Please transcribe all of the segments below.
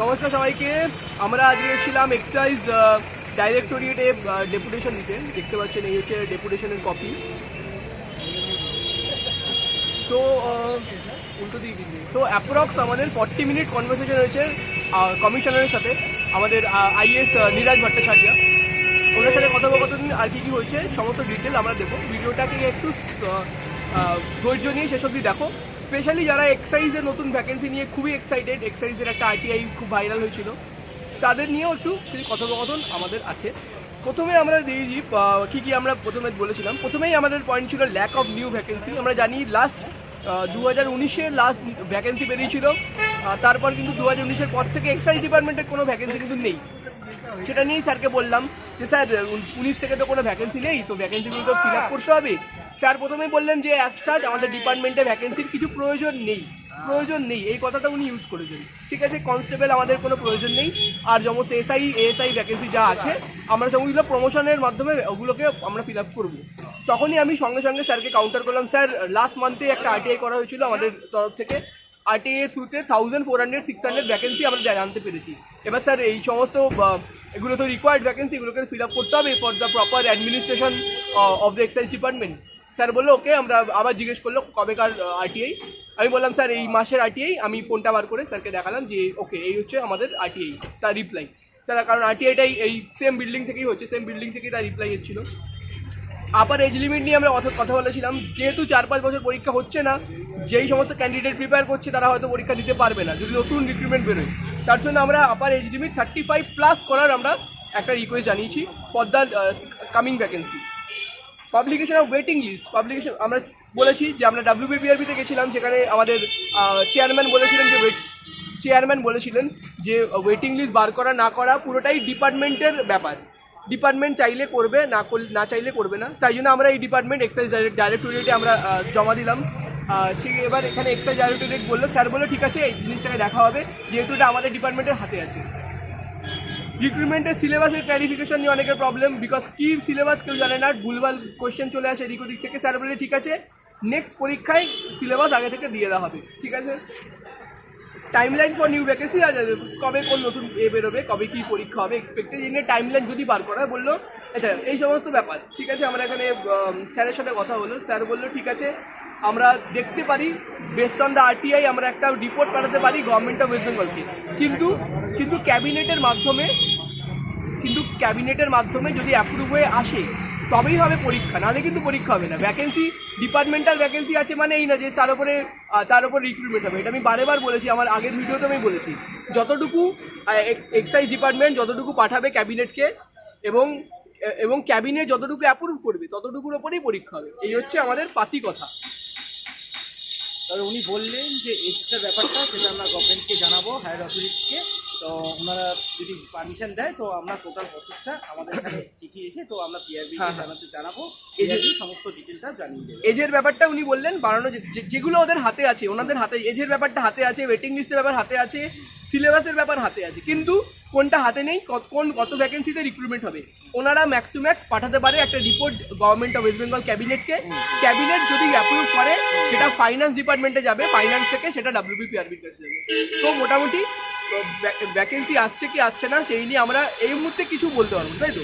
নমস্কার সবাইকে। আমরা আজকে এসেছিলাম এক্সাইজ ডাইরেক্টরিয়েটে ডেপুটেশন দিতে। দেখতে পাচ্ছেন এই হচ্ছে ডেপুটেশনের কপি। সো উল্টো দিয়ে দিচ্ছি। সো অ্যাপ্রক্স আমাদের 40 মিনিট কনভারসেশন হয়েছে কমিশনারের সাথে, আমাদের আইএস নীরাজ ভট্টাচার্য। ওনার সাথে কথোপকথন আর কি হয়েছে সমস্ত ডিটেল আমরা দেখো। ভিডিওটাকে একটু ধৈর্য নিয়ে শেষ অবধি দেখো। স্পেশালি যারা এক্সাইজের নতুন ভ্যাকেন্সি নিয়ে খুবই এক্সাইটেড, এক্সাইজের একটা আরটিআই খুব ভাইরাল হয়েছিল, তাদের নিয়েও একটু কথোপকথন আমাদের আছে। প্রথমে আমরা দিয়েছি কী আমরা প্রথমে বলেছিলাম। প্রথমেই আমাদের পয়েন্ট ছিল ল্যাক অফ নিউ ভ্যাকেন্সি। আমরা জানি লাস্ট 2019-এ লাস্ট ভ্যাকেন্সি বেরিয়েছিল, তারপর কিন্তু 2019-এর পর থেকে এক্সাইজ ডিপার্টমেন্টের কোনো ভ্যাকেন্সি কিন্তু নেই। সেটা নিয়েই স্যারকে বললাম যে স্যার 19 থেকে তো কোনো ভ্যাকেন্সি নেই, তো ভ্যাকেন্সিগুলো তো ফিল আপ করতে হবে। স্যার প্রথমেই বললেন যে অ্যাজ সাচ আমাদের ডিপার্টমেন্টে ভ্যাকেন্সির কিছু প্রয়োজন নেই, এই কথাটা উনি ইউজ করেছেন। ঠিক আছে, কনস্টেবল আমাদের কোনো প্রয়োজন নেই, আর সমস্ত এএসআই ভ্যাকেন্সি যা আছে আমরা সেগুলো প্রমোশনের মাধ্যমে ওগুলোকে আমরা ফিল আপ করবো। তখনই আমি সঙ্গে সঙ্গে স্যারকে কাউন্টার করলাম, স্যার লাস্ট মান্থে একটা আরটিআই করা হয়েছিল আমাদের তরফ থেকে, আরটিআই এর থ্রুতে 1400-600 ভ্যাকেন্সি আমরা জানতে পেরেছি। এবার স্যার এই সমস্ত এগুলো তো রিকোয়ার্ড ভ্যাকেন্সি, এগুলোকে ফিল আপ করতে হবে for the proper administration of the excise department. Sir বললো ওকে। আমরা আবার জিজ্ঞেস করলো কবেকার আরটিআই। আমি বললাম স্যার এই মাসের আরটিআই। আমি ফোনটা বার করে স্যারকে দেখালাম যে ওকে এই হচ্ছে আমাদের আরটিআই। তার রিপ্লাই তারা, কারণ আরটিআইটাই এই সেম বিল্ডিং থেকেই হচ্ছে, সেম বিল্ডিং থেকেই তার রিপ্লাই এসেছিলো। আবার এজ লিমিট নিয়ে আমরা কথা বলেছিলাম, যেহেতু 4-5 বছর পরীক্ষা হচ্ছে না, যেই সমস্ত ক্যান্ডিডেট প্রিপেয়ার করছে তারা হয়তো পরীক্ষা দিতে পারবে না যদি নতুন রিক্রুটমেন্ট বেরোয়। তার জন্য আমরা আপার এজ লিমিট 35+ করার আমরা একটা রিকোয়েস্ট জানিয়েছি for the coming vacancy. Publication of waiting list, publication আমরা বলেছি যে আমরা WBPRB-তে গেছিলাম, যেখানে আমাদের চেয়ারম্যান বলেছিলেন যে ওয়েটিং লিস্ট বার করা না করা পুরোটাই ডিপার্টমেন্টের ব্যাপার। ডিপার্টমেন্ট চাইলে করবে, না চাইলে করবে না। তাই জন্য আমরা এই ডিপার্টমেন্ট এক্সাইজ ডাইরেক্টরিয়েটে আমরা জমা দিলাম। সে এবার এখানে এক্সাইজ ডাইরেক্টরিয়েট বললো, স্যার বললো ঠিক আছে এই জিনিসটাকে দেখা হবে, যেহেতু এটা আমাদের ডিপার্টমেন্টের হাতে আছে। রিক্রুটমেন্টের সিলেবাসের ক্ল্যারিফিকেশন নিয়ে অনেকের প্রবলেম, বিকজ কী সিলেবাস কেউ জানে না, ভুলভাল কোয়েশ্চেন চলে আসে এদিক ওদিক থেকে। স্যার বলে ঠিক আছে নেক্সট পরীক্ষায় সিলেবাস আগে থেকে দিয়ে দেওয়া হবে। ঠিক আছে, টাইমলাইন ফর নিউ ভ্যাকেন্সি, আর কবে কোন নতুন বেরোবে, কবে কী পরীক্ষা হবে এক্সপেক্টেড, এই নিয়ে টাইমলাইন যদি বার করা হয় বললো আচ্ছা এই সমস্ত ব্যাপার। ঠিক আছে, আমরা এখানে স্যারের সাথে কথা হলো। স্যার বললো ঠিক আছে আমরা দেখতে পারি বেস্ট অন দ্য আরটিআই আমরা একটা রিপোর্ট পাঠাতে পারি গভর্নমেন্ট অফ ওয়েস্ট বেঙ্গলকে, কিন্তু ক্যাবিনেটের মাধ্যমে যদি অ্যাপ্রুভ হয়ে আসে তবেই হবে পরীক্ষা, নাহলে কিন্তু পরীক্ষা হবে না। ভ্যাকেন্সি ডিপার্টমেন্টাল ভ্যাকেন্সি আছে মানে এই না যে তার উপরে রিক্রুটমেন্ট হবে। এটা আমি বারেবার বলেছি, আমার আগের ভিডিওতে আমি বলেছি, যতটুকু এক্সাইজ ডিপার্টমেন্ট যতটুকু পাঠাবে ক্যাবিনেটকে এবং ক্যাবিনেট যতটুকু অ্যাপ্রুভ করবে ততটুকুর ওপরেই পরীক্ষা হবে। এই হচ্ছে আমাদের পাতি কথা। তবে উনি বললেন যে এক্সট্রা ব্যাপারটা সেটা আমরা গভর্নমেন্টকে জানাবো, হায়ার অথরিটিকে। তো ওনারা যদি পারমিশন দেয় তো আমরা টোটাল প্রসেসটা আমাদের এখানে চিঠি এসে তো আমরা পিআরবিকে জানাবো, এজের সমস্ত ডিটেলটা জানিয়ে দেবো। এজের ব্যাপারটা উনি বললেন বাড়ানো, যেগুলো ওদের হাতে আছে, ওনাদের হাতে এজের ব্যাপারটা হাতে আছে, ওয়েটিং লিস্টের ব্যাপার হাতে আছে, সিলেবাসের ব্যাপার হাতে আছে, কিন্তু কোনটা হাতে নেই, কত ভ্যাকেন্সিতে রিক্রুটমেন্ট হবে। ওনারা ম্যাক্স টু ম্যাক্স পাঠাতে পারে একটা report government of West Bengal ক্যাবিনেটকে। ক্যাবিনেট যদি অ্যাপ্রুভ করে সেটা ফাইন্যান্স ডিপার্টমেন্টে যাবে, ফাইন্যান্স থেকে সেটা WBPRB-র কাছে যাবে। তো মোটামুটি ভ্যাকেন্সি আসছে কি আসছে না সেই নিয়ে আমরা এই মুহূর্তে কিছু বলতে পারবো, তাই তো?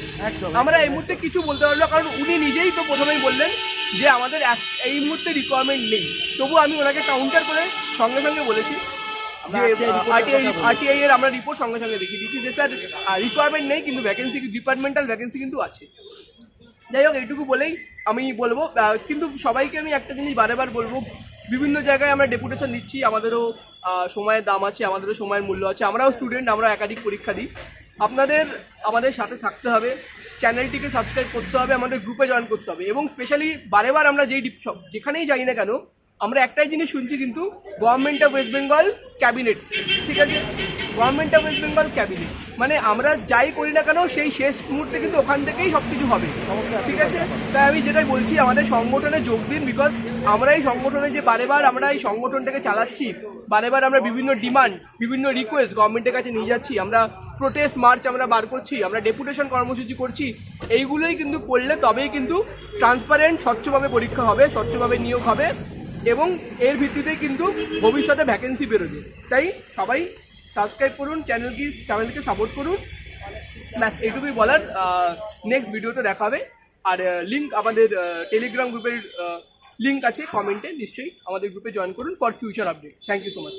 আমরা এই মুহূর্তে কিছু বলতে পারবো, কারণ উনি নিজেই তো প্রথমেই বললেন যে আমাদের এই মুহূর্তে রিকোয়ারমেন্ট নেই। তবু আমি ওনাকে কাউন্টার করে সঙ্গে সঙ্গে বলেছি যে আরটিআই এর আমরা রিপোর্ট সঙ্গে সঙ্গে দেখিয়ে দিচ্ছি যে স্যার রিকোয়ারমেন্ট নেই, কিন্তু ভ্যাকেন্সি ডিপার্টমেন্টাল ভ্যাকেন্সি কিন্তু আছে। যাই হোক, এইটুকু বলেই আমি বলবো। কিন্তু সবাইকে আমি একটা জিনিস বারেবার বলবো, বিভিন্ন জায়গায় আমরা ডেপুটেশন দিচ্ছি, আমাদেরও সময়ের দাম আছে, আমাদেরও সময়ের মূল্য আছে, আমরাও স্টুডেন্ট, আমরা একাধিক পরীক্ষা দিই। আমাদের সাথে থাকতে হবে, চ্যানেলটিকে সাবস্ক্রাইব করতে হবে, আমাদের গ্রুপে জয়েন করতে হবে, এবং স্পেশালি বারেবার আমরা যেখানেই যাই না কেন আমরা একটাই জিনিস শুনছি কিন্তু government of West Bengal cabinet. ঠিক আছে, government of West Bengal cabinet মানে আমরা যাই করি না কেন সেই শেষ মুহূর্তে কিন্তু ওখান থেকেই সব কিছু হবে। ঠিক আছে, তাই আমি যেটাই বলছি আমাদের সংগঠনে যোগ দিন, বিকজ আমরা এই সংগঠনে যে বারেবার আমরা এই সংগঠনটাকে চালাচ্ছি, বারেবার আমরা বিভিন্ন ডিমান্ড, বিভিন্ন রিকোয়েস্ট গভর্নমেন্টের কাছে নিয়ে যাচ্ছি, আমরা প্রোটেস্ট মার্চ আমরা বার করছি, আমরা ডেপুটেশন কর্মসূচি করছি, এইগুলোই কিন্তু করলে তবেই কিন্তু ট্রান্সপারেন্ট স্বচ্ছভাবে পরীক্ষা হবে, স্বচ্ছভাবে নিয়োগ হবে, এবং এর ভিত্তিতে কিন্তু ভবিষ্যতে ভ্যাকেন্সি বেরোবে। তাই সবাই সাবস্ক্রাইব করুন, চ্যানেলকে সাপোর্ট করুন। ব্যাস এইটুকুই বলার। নেক্সট ভিডিওতে দেখা হবে। আর লিঙ্ক আমাদের টেলিগ্রাম গ্রুপের লিঙ্ক আছে কমেন্টে, নিশ্চয়ই আমাদের গ্রুপে জয়েন করুন for future update. Thank you so much.